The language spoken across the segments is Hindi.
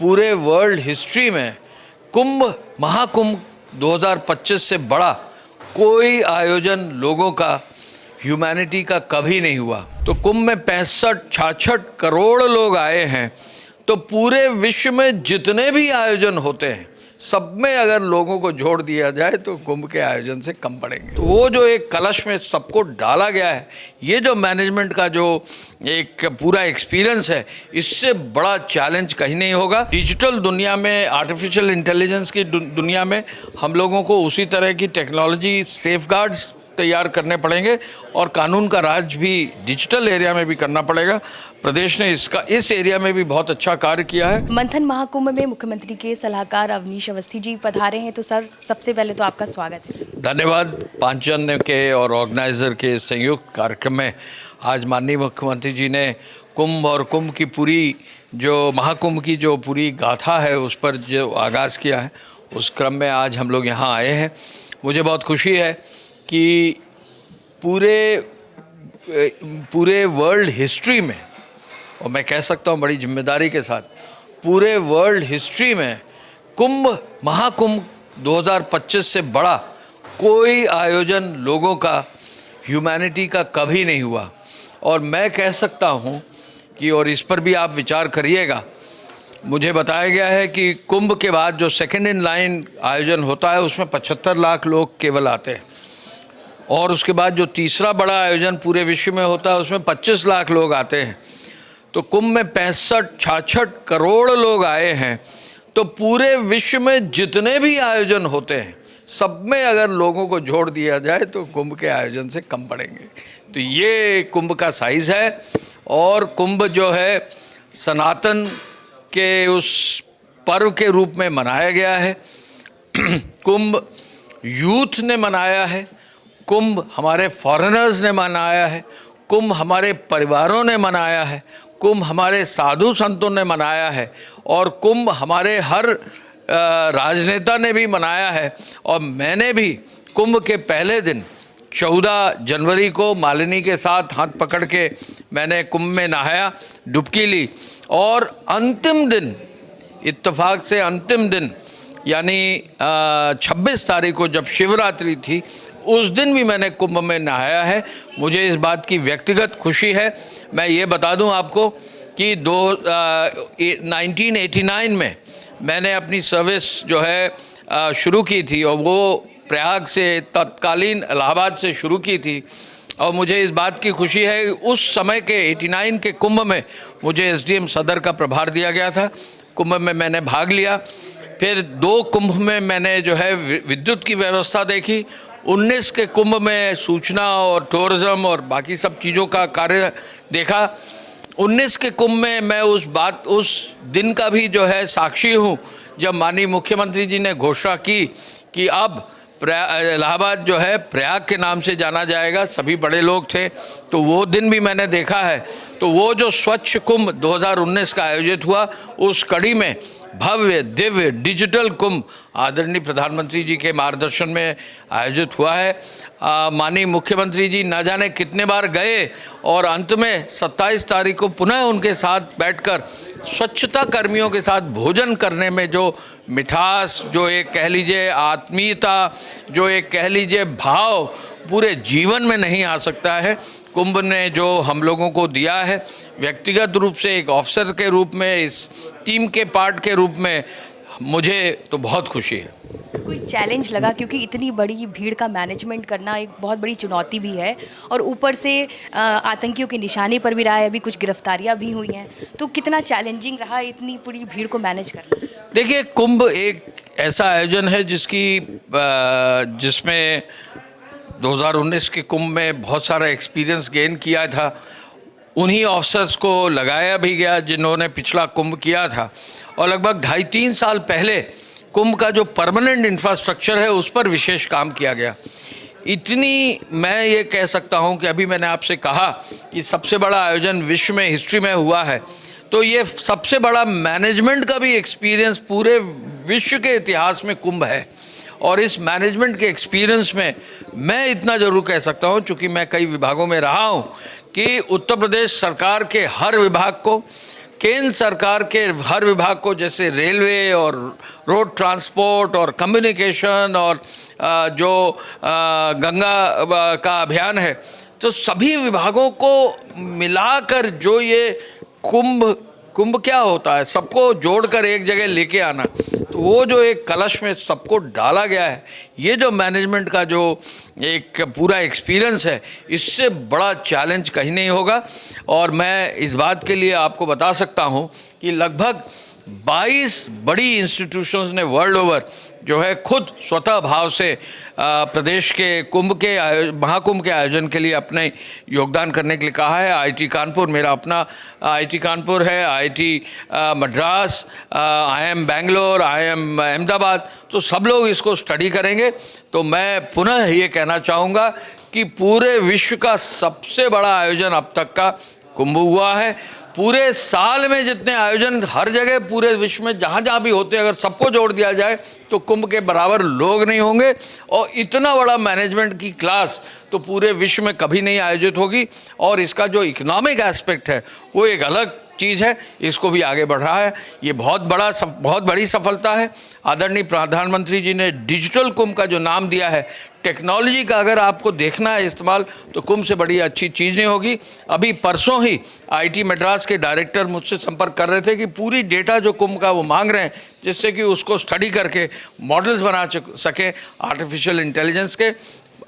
पूरे वर्ल्ड हिस्ट्री में कुंभ महाकुंभ 2025 से बड़ा कोई आयोजन लोगों का ह्यूमैनिटी का कभी नहीं हुआ। तो कुंभ में 65-66 करोड़ लोग आए हैं। तो पूरे विश्व में जितने भी आयोजन होते हैं सब में अगर लोगों को जोड़ दिया जाए तो कुंभ के आयोजन से कम पड़ेंगे। तो वो जो एक कलश में सबको डाला गया है, ये जो मैनेजमेंट का जो एक पूरा एक्सपीरियंस है, इससे बड़ा चैलेंज कहीं नहीं होगा। डिजिटल दुनिया में, आर्टिफिशियल इंटेलिजेंस की दुनिया में हम लोगों को उसी तरह की टेक्नोलॉजी सेफगार्ड्स तैयार करने पड़ेंगे और कानून का राज भी डिजिटल एरिया में भी करना पड़ेगा। प्रदेश ने इस एरिया में भी बहुत अच्छा कार्य किया है। मंथन महाकुंभ में मुख्यमंत्री के सलाहकार अवनीश अवस्थी जी पधारे हैं, तो सर सबसे पहले तो आपका स्वागत है। धन्यवाद। पांचजन्य के और ऑर्गेनाइजर के संयुक्त कार्यक्रम में आज माननीय मुख्यमंत्री जी ने कुंभ और कुंभ की पूरी जो महाकुंभ की जो पूरी गाथा है उस पर जो आगाज़ किया है, उस क्रम में आज हम लोग यहाँ आए हैं। मुझे बहुत खुशी है कि पूरे वर्ल्ड हिस्ट्री में, और मैं कह सकता हूँ बड़ी जिम्मेदारी के साथ, पूरे वर्ल्ड हिस्ट्री में कुंभ महाकुंभ 2025 से बड़ा कोई आयोजन लोगों का ह्यूमैनिटी का कभी नहीं हुआ। और मैं कह सकता हूँ कि, और इस पर भी आप विचार करिएगा, मुझे बताया गया है कि कुंभ के बाद जो सेकेंड इन लाइन आयोजन होता है उसमें 75 लाख लोग केवल आते हैं, और उसके बाद जो तीसरा बड़ा आयोजन पूरे विश्व में होता है उसमें 25 लाख लोग आते हैं। तो कुंभ में 65-66 करोड़ लोग आए हैं। तो पूरे विश्व में जितने भी आयोजन होते हैं सब में अगर लोगों को जोड़ दिया जाए तो कुंभ के आयोजन से कम पड़ेंगे। तो ये कुंभ का साइज़ है। और कुंभ जो है सनातन के उस पर्व के रूप में मनाया गया है। कुंभ यूथ ने मनाया है, कुंभ हमारे फॉरेनर्स ने मनाया है, कुंभ हमारे परिवारों ने मनाया है, कुंभ हमारे साधु संतों ने मनाया है, और कुंभ हमारे हर राजनेता ने भी मनाया है। और मैंने भी कुंभ के पहले दिन 14 जनवरी को मालिनी के साथ हाथ पकड़ के मैंने कुंभ में नहाया, डुबकी ली, और अंतिम दिन, इत्तेफाक से अंतिम दिन यानी 26 तारीख को जब शिवरात्रि थी, उस दिन भी मैंने कुंभ में नहाया है। मुझे इस बात की व्यक्तिगत खुशी है। मैं ये बता दूं आपको कि 1989 में मैंने अपनी सर्विस जो है शुरू की थी, और वो प्रयाग से, तत्कालीन इलाहाबाद से शुरू की थी। और मुझे इस बात की खुशी है कि उस समय के 89 के कुंभ में मुझे एसडीएम सदर का प्रभार दिया गया था। कुंभ में मैंने भाग लिया। फिर 2 कुंभ में मैंने जो है विद्युत की व्यवस्था देखी। 19 के कुंभ में सूचना और टूरिज़्म और बाकी सब चीज़ों का कार्य देखा। 19 के कुंभ में मैं उस दिन का भी जो है साक्षी हूँ जब माननीय मुख्यमंत्री जी ने घोषणा की कि अब इलाहाबाद जो है प्रयाग के नाम से जाना जाएगा। सभी बड़े लोग थे, तो वो दिन भी मैंने देखा है। तो वो जो स्वच्छ कुंभ 2019 का आयोजित हुआ, उस कड़ी में भव्य दिव्य डिजिटल कुंभ आदरणीय प्रधानमंत्री जी के मार्गदर्शन में आयोजित हुआ है। माननीय मुख्यमंत्री जी न जाने कितने बार गए, और अंत में 27 तारीख को पुनः उनके साथ बैठकर स्वच्छता कर्मियों के साथ भोजन करने में जो मिठास, जो एक कह लीजिए आत्मीयता, जो एक कह लीजिए भाव पूरे जीवन में नहीं आ सकता है, कुंभ ने जो हम लोगों को दिया है। व्यक्तिगत रूप से, एक ऑफिसर के रूप में, इस टीम के पार्ट के रूप में मुझे तो बहुत खुशी है। कोई चैलेंज लगा, क्योंकि इतनी बड़ी भीड़ का मैनेजमेंट करना एक बहुत बड़ी चुनौती भी है, और ऊपर से आतंकियों के निशाने पर भी रहा है, अभी कुछ गिरफ्तारियां भी हुई हैं, तो कितना चैलेंजिंग रहा इतनी पूरी भीड़ को मैनेज करना? देखिए, कुंभ एक ऐसा आयोजन है जिसमें 2019 के कुंभ में बहुत सारा एक्सपीरियंस गेन किया था। उन्हीं ऑफिसर्स को लगाया भी गया जिन्होंने पिछला कुंभ किया था, और लगभग 2.5-3 साल पहले कुंभ का जो परमानेंट इंफ्रास्ट्रक्चर है उस पर विशेष काम किया गया। इतनी मैं ये कह सकता हूँ कि अभी मैंने आपसे कहा कि सबसे बड़ा आयोजन विश्व में हिस्ट्री में हुआ है, तो ये सबसे बड़ा मैनेजमेंट का भी एक्सपीरियंस पूरे विश्व के इतिहास में कुंभ है। और इस मैनेजमेंट के एक्सपीरियंस में मैं इतना ज़रूर कह सकता हूँ, चूँकि मैं कई विभागों में रहा हूँ, कि उत्तर प्रदेश सरकार के हर विभाग को, केंद्र सरकार के हर विभाग को, जैसे रेलवे और रोड ट्रांसपोर्ट और कम्युनिकेशन और जो गंगा का अभियान है, तो सभी विभागों को मिलाकर जो ये कुंभ क्या होता है, सबको जोड़कर एक जगह लेके आना, तो वो जो एक कलश में सबको डाला गया है, ये जो मैनेजमेंट का जो एक पूरा एक्सपीरियंस है, इससे बड़ा चैलेंज कहीं नहीं होगा। और मैं इस बात के लिए आपको बता सकता हूँ कि लगभग 22 बड़ी इंस्टीट्यूशंस ने वर्ल्ड ओवर जो है खुद स्वतः भाव से प्रदेश के महाकुंभ के आयोजन के लिए अपने योगदान करने के लिए कहा है। आईआईटी कानपुर, मेरा अपना आईआईटी कानपुर है, IIT Madras, IIM Bangalore, IIM Ahmedabad, तो सब लोग इसको स्टडी करेंगे। तो मैं पुनः ये कहना चाहूँगा कि पूरे विश्व का सबसे बड़ा आयोजन अब तक का कुंभ हुआ है। पूरे साल में जितने आयोजन हर जगह पूरे विश्व में जहाँ जहाँ भी होते हैं, अगर सबको जोड़ दिया जाए तो कुंभ के बराबर लोग नहीं होंगे। और इतना बड़ा मैनेजमेंट की क्लास तो पूरे विश्व में कभी नहीं आयोजित होगी। और इसका जो इकोनॉमिक एस्पेक्ट है वो एक अलग चीज़ है, इसको भी आगे बढ़ रहा है। ये बहुत बड़ी सफलता है। आदरणीय प्रधानमंत्री जी ने डिजिटल कुंभ का जो नाम दिया है, टेक्नोलॉजी का अगर आपको देखना है इस्तेमाल, तो कुंभ से बड़ी अच्छी चीज़ नहीं होगी। अभी परसों ही आईआईटी मद्रास के डायरेक्टर मुझसे संपर्क कर रहे थे कि पूरी डेटा जो कुंभ का वो मांग रहे हैं, जिससे कि उसको स्टडी करके मॉडल्स बना सकें आर्टिफिशियल इंटेलिजेंस के।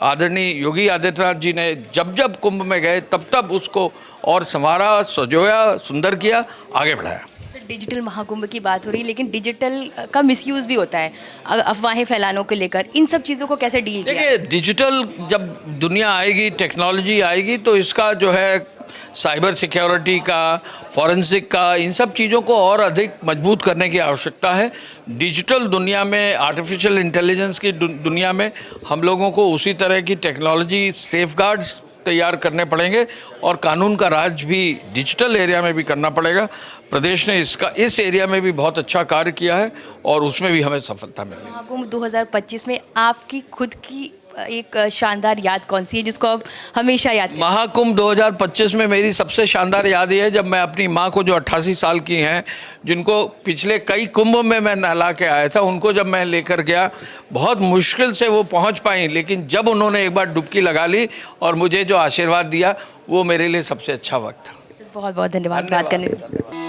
आदरणीय योगी आदित्यनाथ जी ने जब कुंभ में गए तब उसको और संवारा, सजोया, सुंदर किया, आगे बढ़ाया। डिजिटल महाकुंभ की बात हो रही है, लेकिन डिजिटल का मिसयूज़ भी होता है अफवाहें फैलाने को लेकर, इन सब चीज़ों को कैसे डील किया? देखिए, डिजिटल जब दुनिया आएगी, टेक्नोलॉजी आएगी, तो इसका जो है साइबर सिक्योरिटी का, फॉरेंसिक का, इन सब चीज़ों को और अधिक मजबूत करने की आवश्यकता है। डिजिटल दुनिया में, आर्टिफिशियल इंटेलिजेंस की दुनिया में हम लोगों को उसी तरह की टेक्नोलॉजी सेफगार्ड्स तैयार करने पड़ेंगे और कानून का राज भी डिजिटल एरिया में भी करना पड़ेगा। प्रदेश ने इस एरिया में भी बहुत अच्छा कार्य किया है और उसमें भी हमें सफलता मिली। महाकुंभ 2025 में आपकी खुद की एक शानदार याद कौन सी है जिसको आप हमेशा याद करें? महाकुंभ 2025 में मेरी सबसे शानदार याद ये है जब मैं अपनी माँ को, जो 88 साल की हैं, जिनको पिछले कई कुंभ में मैं नहला के आया था, उनको जब मैं लेकर गया, बहुत मुश्किल से वो पहुँच पाई, लेकिन जब उन्होंने एक बार डुबकी लगा ली और मुझे जो आशीर्वाद दिया, वो मेरे लिए सबसे अच्छा वक्त था। बहुत बहुत धन्यवाद बात करने के लिए।